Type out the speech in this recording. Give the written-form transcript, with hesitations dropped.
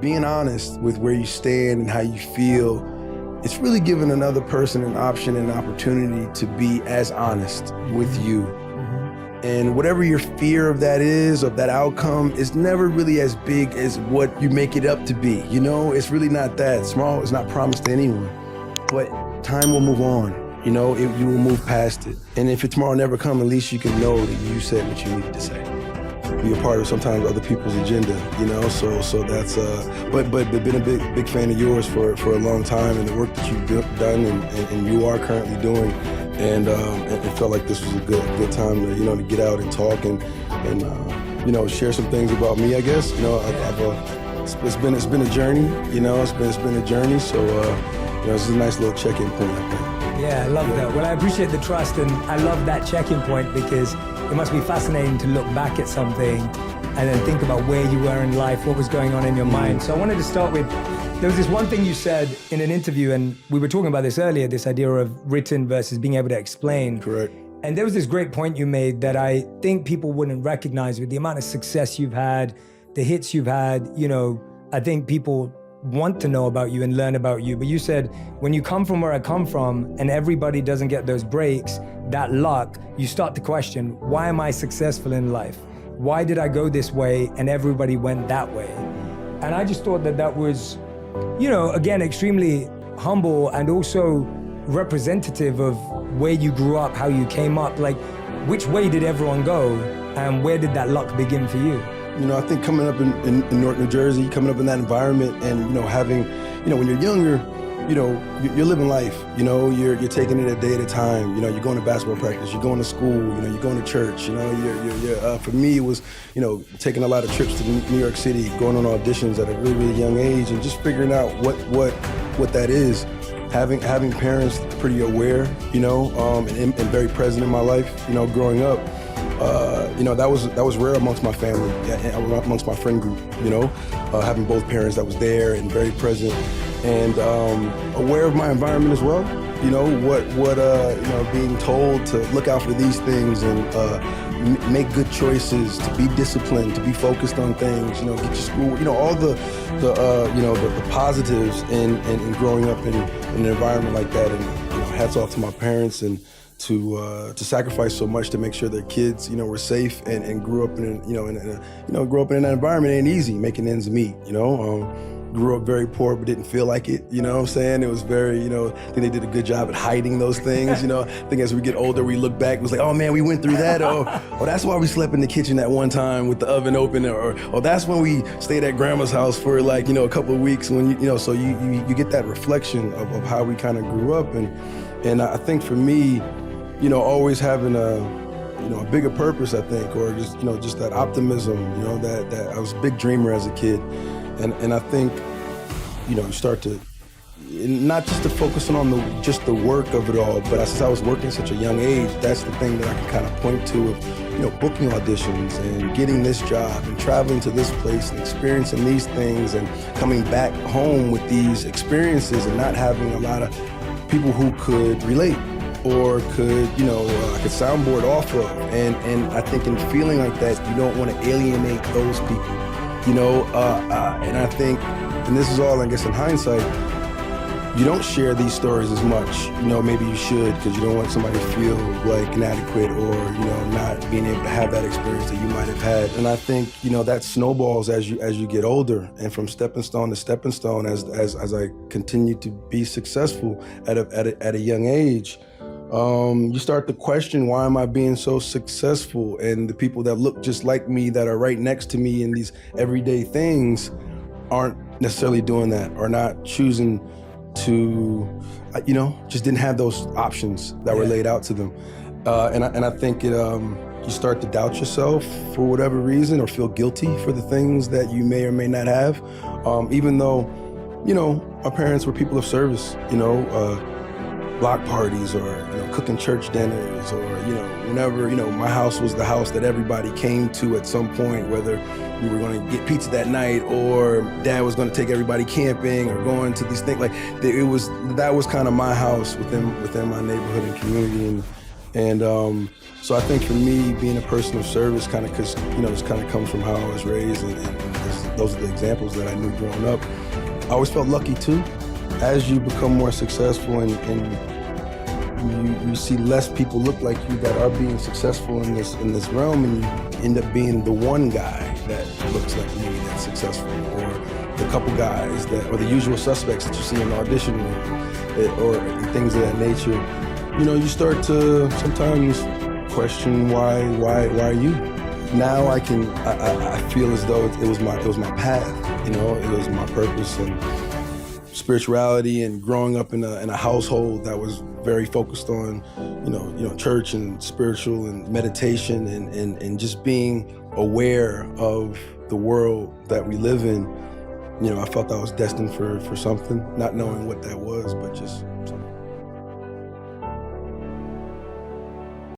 being honest with where you stand and how you feel, it's really giving another person an option and an opportunity to be as honest with you. And whatever your fear of that is, of that outcome, is never really as big as what you make it up to be. You know, it's really not that. Tomorrow is not promised to anyone, but time will move on. You know, you will move past it. And if tomorrow never comes, at least you can know that you said what you needed to say. Be a part of sometimes other people's agenda, you know. So that's but been a big fan of yours for a long time, and the work that you've done and you are currently doing, and it felt like this was a good time to to get out and talk and share some things about me. I guess it's been a journey, it's been a journey. So it's a nice little check-in point, I think. Yeah, I love that. Well, I appreciate the trust, and I love that check-in point because it must be fascinating to look back at something and then think about where you were in life, what was going on in your mind. So I wanted to start with, there was this one thing you said in an interview, and we were talking about this earlier, this idea of written versus being able to explain. Correct. And there was this great point you made that I think people wouldn't recognize with the amount of success you've had, the hits you've had. I think people want to know about you and learn about you. But you said, when you come from where I come from and everybody doesn't get those breaks, that luck, you start to question, why am I successful in life? Why did I go this way and everybody went that way? And I just thought that was, again, extremely humble and also representative of where you grew up, how you came up. Like, which way did everyone go and where did that luck begin for you? I think coming up in Newark, New Jersey, coming up in that environment and, having, when you're younger, you're living life, you're taking it a day at a time. You're going to basketball practice, you're going to school, you're going to church, for me, it was, taking a lot of trips to New York City, going on auditions at a really, really young age and just figuring out what that is. Having parents pretty aware, and very present in my life, growing up. That was rare amongst my family, amongst my friend group, having both parents that was there and very present and aware of my environment as well. Being told to look out for these things and make good choices, to be disciplined, to be focused on things, get your school, all the positives in growing up in an environment like that. And hats off to my parents and to sacrifice so much to make sure their kids, were safe and grew up in an environment. It ain't easy making ends meet, grew up very poor but didn't feel like it, what I'm saying? It was very, I think they did a good job at hiding those things, I think as we get older, we look back, it was like, oh man, we went through that, oh, that's why we slept in the kitchen that one time with the oven open, or that's when we stayed at grandma's house for like, a couple of weeks when, so you get that reflection of how we kind of grew up. And I think for me, always having a bigger purpose, I think, or just that optimism, that I was a big dreamer as a kid. And I think, you start to, not just to focus on just the work of it all, but since I was working at such a young age, that's the thing that I can kind of point to of, booking auditions and getting this job and traveling to this place and experiencing these things and coming back home with these experiences and not having a lot of people who could relate or could, I could soundboard off of. And I think in feeling like that, you don't want to alienate those people, and I think, and this is all, I guess, in hindsight, you don't share these stories as much, maybe you should, because you don't want somebody to feel like inadequate or, not being able to have that experience that you might have had. And I think, that snowballs as you get older, and from stepping stone to stepping stone as I continue to be successful at a young age. You start to question, why am I being so successful? And the people that look just like me, that are right next to me in these everyday things, aren't necessarily doing that, or not choosing to, just didn't have those options that were laid out to them. And I think you start to doubt yourself for whatever reason, or feel guilty for the things that you may or may not have. Even though, our parents were people of service, block parties, or cooking church dinners, or whenever my house was the house that everybody came to at some point, whether we were going to get pizza that night or dad was going to take everybody camping or going to these things. Like that was kind of my house within my neighborhood and community. And so I think for me, being a person of service kind of, because, this kind of comes from how I was raised, and those are the examples that I knew growing up. I always felt lucky too. As you become more successful and you see less people look like you that are being successful in this realm, and you end up being the one guy that looks like me that's successful, or the couple guys or the usual suspects that you see in the audition room, or things of that nature. You start to sometimes question why are you? Now I feel as though it was my path. It was my purpose and spirituality, and growing up in a household that was very focused on church and spiritual and meditation and just being aware of the world that we live in. I felt I was destined for something, not knowing what that was, but just